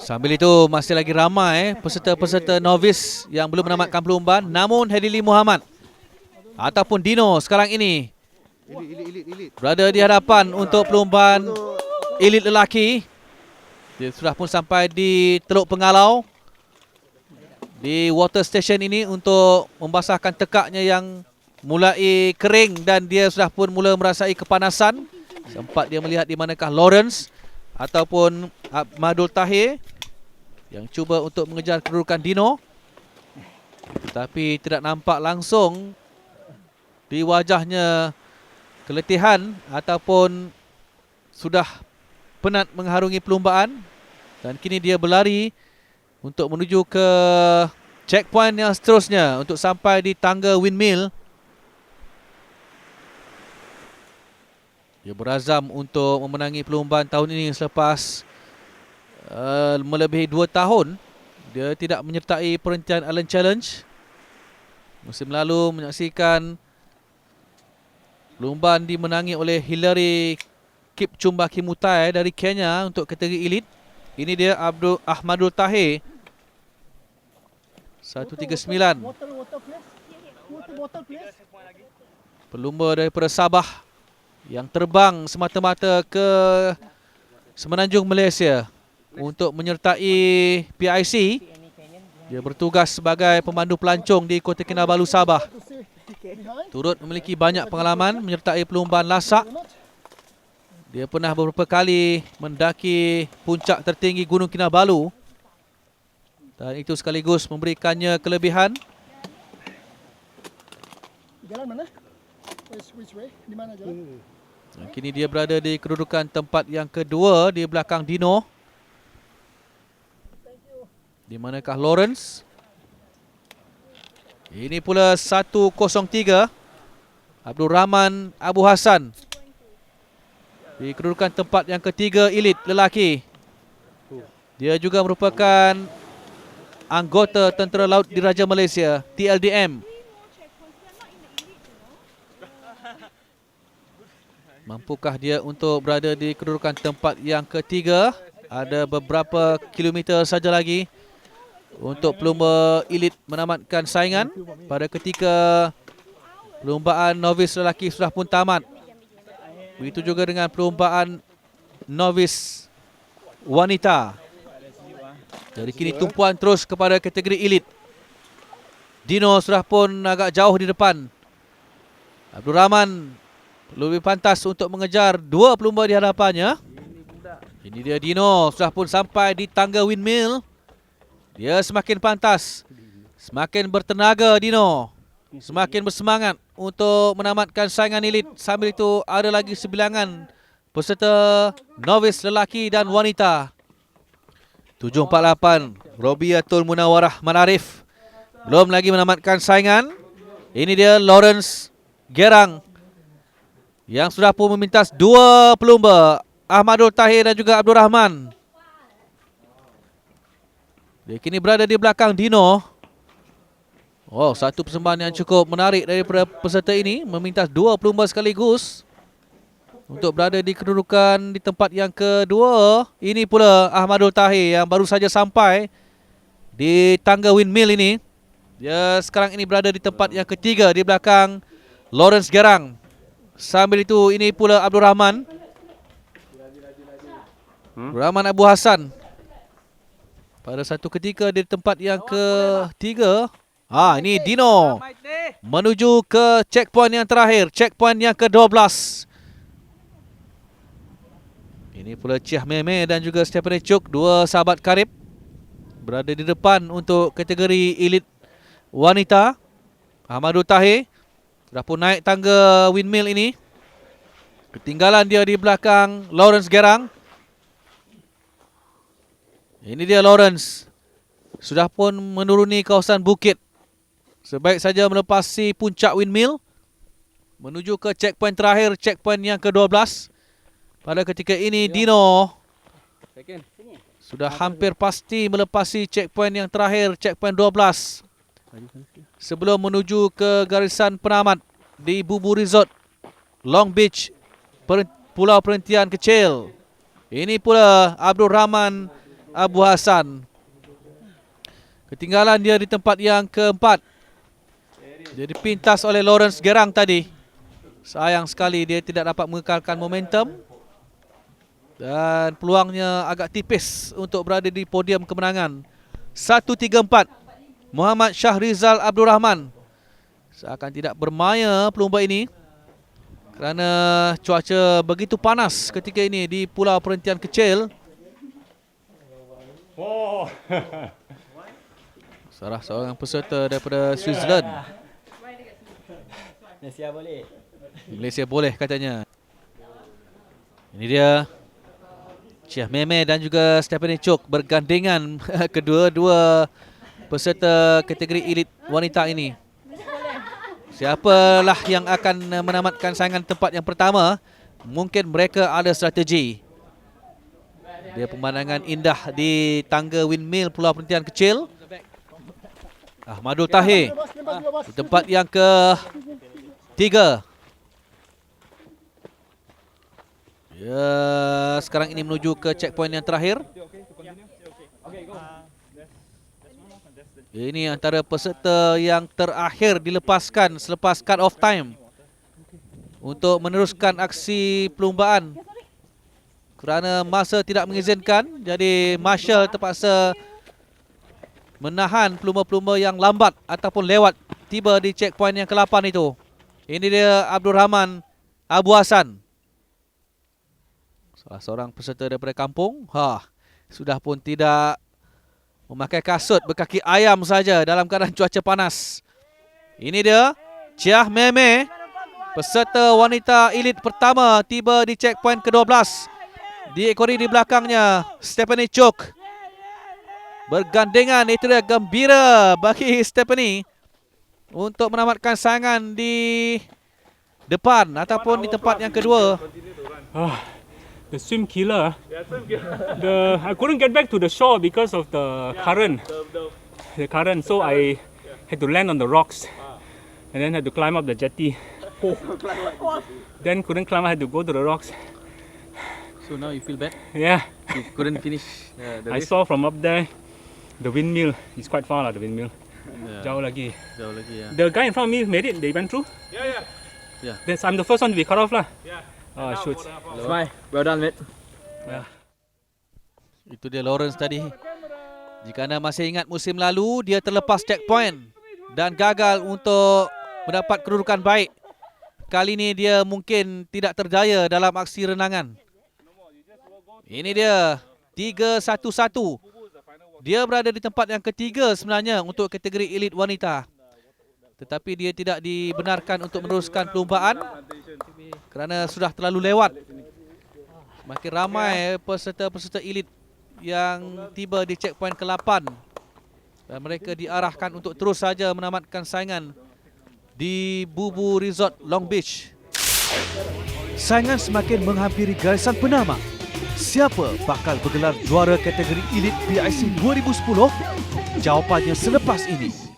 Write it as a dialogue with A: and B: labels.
A: Sambil itu masih lagi ramai peserta-peserta novice yang belum menamatkan perlumbaan. Namun Hadili Muhammad ataupun Dino sekarang ini berada di hadapan untuk perlumbaan elit lelaki. Dia sudah pun sampai di Teluk Pengalau di water station ini untuk membasahkan tekaknya yang mulai kering dan dia sudah pun mula merasai kepanasan. Sempat dia melihat di manakah Lawrence ataupun Ahmadul Tahir yang cuba untuk mengejar kedudukan Dino, tetapi tidak nampak langsung di wajahnya keletihan ataupun sudah penat mengharungi perlumbaan. Dan kini dia berlari untuk menuju ke checkpoint yang seterusnya untuk sampai di tangga windmill. Dia berazam untuk memenangi perlumbaan tahun ini selepas melebihi 2 tahun dia tidak menyertai perhentian Island Challenge. Musim lalu menyaksikan perlumbaan dimenangi oleh Hilary Kipchumba Kimutai dari Kenya untuk kategori elit. Ini dia Ahmadul Tahir 139. Pelumba daripada Sabah yang terbang semata-mata ke Semenanjung Malaysia untuk menyertai PIC. Dia bertugas sebagai pemandu pelancong di Kota Kinabalu, Sabah. Turut memiliki banyak pengalaman menyertai perlumbaan lasak. Dia pernah beberapa kali mendaki puncak tertinggi Gunung Kinabalu dan itu sekaligus memberikannya kelebihan.
B: Jalan mana? Which way? Di mana jalan?
A: Dan kini dia berada di kedudukan tempat yang kedua di belakang Dino. Di manakah Lawrence? Ini pula 103 Abdul Rahman Abu Hassan di kedudukan tempat yang ketiga elit lelaki. Dia juga merupakan anggota Tentera Laut Diraja Malaysia TLDM. Mampukah dia untuk berada di kedudukan tempat yang ketiga? Ada beberapa kilometer saja lagi untuk pelumba elit menamatkan saingan pada ketika perlumbaan novice lelaki sudah pun tamat. Begitu juga dengan perlumbaan novice wanita. Jadi kini tumpuan terus kepada kategori elit. Dino sudah pun agak jauh di depan. Abdul Rahman lebih pantas untuk mengejar dua pelumba di hadapannya. Ini dia Dino sudah pun sampai di tangga windmill. Dia semakin pantas, semakin bertenaga Dino, semakin bersemangat untuk menamatkan saingan elit. Sambil itu ada lagi sebilangan peserta novice lelaki dan wanita. 748 Robiatul Munawarah Manarif belum lagi menamatkan saingan. Ini dia Lawrence Gerang yang sudah pun memintas dua pelumba, Ahmadul Tahir dan juga Abdul Rahman. Dia kini berada di belakang Dino. Oh, satu persembahan yang cukup menarik daripada peserta ini, memintas dua pelumba sekaligus untuk berada di kedudukan di tempat yang kedua. Ini pula Ahmadul Tahir yang baru saja sampai di tangga windmill ini. Dia sekarang ini berada di tempat yang ketiga di belakang Lawrence Gerang. Sambil itu ini pula Abdul Rahman Rahman Abu Hassan pada satu ketika di tempat yang ketiga. Ini Dino menuju ke checkpoint yang terakhir, checkpoint yang ke-12. Ini pula Chiah Meme dan juga Stephanie Chuk, dua sahabat karib, berada di depan untuk kategori elit wanita. Ahmadul Tahir dah pun naik tangga windmill ini. Ketinggalan dia di belakang Lawrence Gerang. Ini dia Lawrence. Sudah pun menuruni kawasan bukit. Sebaik saja melepasi puncak windmill menuju ke checkpoint terakhir, checkpoint yang ke-12. Pada ketika ini Dino sudah hampir pasti melepasi checkpoint yang terakhir, checkpoint 12. Sebelum menuju ke garisan penamat di Bubu Resort, Long Beach, pulau perhentian kecil Ini pula Abdul Rahman Abu Hassan. Ketinggalan dia di tempat yang keempat. Dia dipintas oleh Lawrence Gerang tadi. Sayang sekali dia tidak dapat mengekalkan momentum. Dan peluangnya agak tipis untuk berada di podium kemenangan. 1-3-4. Muhammad Syahrizal Abdul Rahman seakan tidak bermaya pelumba ini kerana cuaca begitu panas ketika ini di pulau perhentian kecil.
C: Oh.
A: Salah seorang peserta daripada Switzerland. Malaysia boleh katanya. Ini dia Chiah Meme dan juga Stephanie Chok bergandengan kedua-dua peserta kategori elit wanita ini. Siapalah yang akan menamatkan saingan tempat yang pertama? Mungkin mereka ada strategi. Dia pemandangan indah di tangga windmill pulau perhentian kecil. Ahmadul Tahir di tempat yang ke-3. Ya, sekarang ini menuju ke checkpoint yang terakhir. Ini antara peserta yang terakhir dilepaskan selepas cut off time untuk meneruskan aksi perlumbaan. Kerana masa tidak mengizinkan, jadi marshal terpaksa menahan pelumba-pelumba yang lambat ataupun lewat tiba di checkpoint yang ke-8 itu. Ini dia Abdul Rahman Abu Hassan. Salah seorang peserta daripada kampung. Sudah pun tidak memakai kasut berkaki ayam saja dalam keadaan cuaca panas. Ini dia Chiah Meme, peserta wanita elit pertama tiba di checkpoint ke-12. Diekori di belakangnya Stephanie Chok. Bergandengan, itu dia gembira bagi Stephanie untuk menamatkan saingan di depan ataupun di tempat yang kedua.
C: The swim killer. I couldn't get back to the shore because of the current. The current, so I had to land on the rocks, and then had to climb up the jetty. Then couldn't climb. I had to go to the rocks.
A: So now you feel bad?
C: Yeah.
A: You couldn't finish the
C: I
A: race?
C: saw from up there the windmill. It's quite far lah, the windmill. Jauh lagi.
A: Jauh lagi ya.
C: The guy in front of me made it. They went through.
A: Yeah.
C: I'm the first one to be cut off lah. Oh shoot.
D: Smile. Well done, mate.
C: Yeah.
A: Itu dia Lawrence tadi. Jika anda masih ingat musim lalu, dia terlepas checkpoint dan gagal untuk mendapat kedudukan baik. Kali ini dia mungkin tidak terdaya dalam aksi renangan. Ini dia 3-1-1. Dia berada di tempat yang ketiga sebenarnya untuk kategori elit wanita. Tetapi dia tidak dibenarkan untuk meneruskan perlumbaan kerana sudah terlalu lewat. Makin ramai peserta-peserta elit yang tiba di checkpoint ke-8 dan mereka diarahkan untuk terus saja menamatkan saingan di Bubu Resort Long Beach. Saingan semakin menghampiri garisan penama. Siapa bakal bergelar juara kategori elit PIC 2010? Jawapannya selepas ini.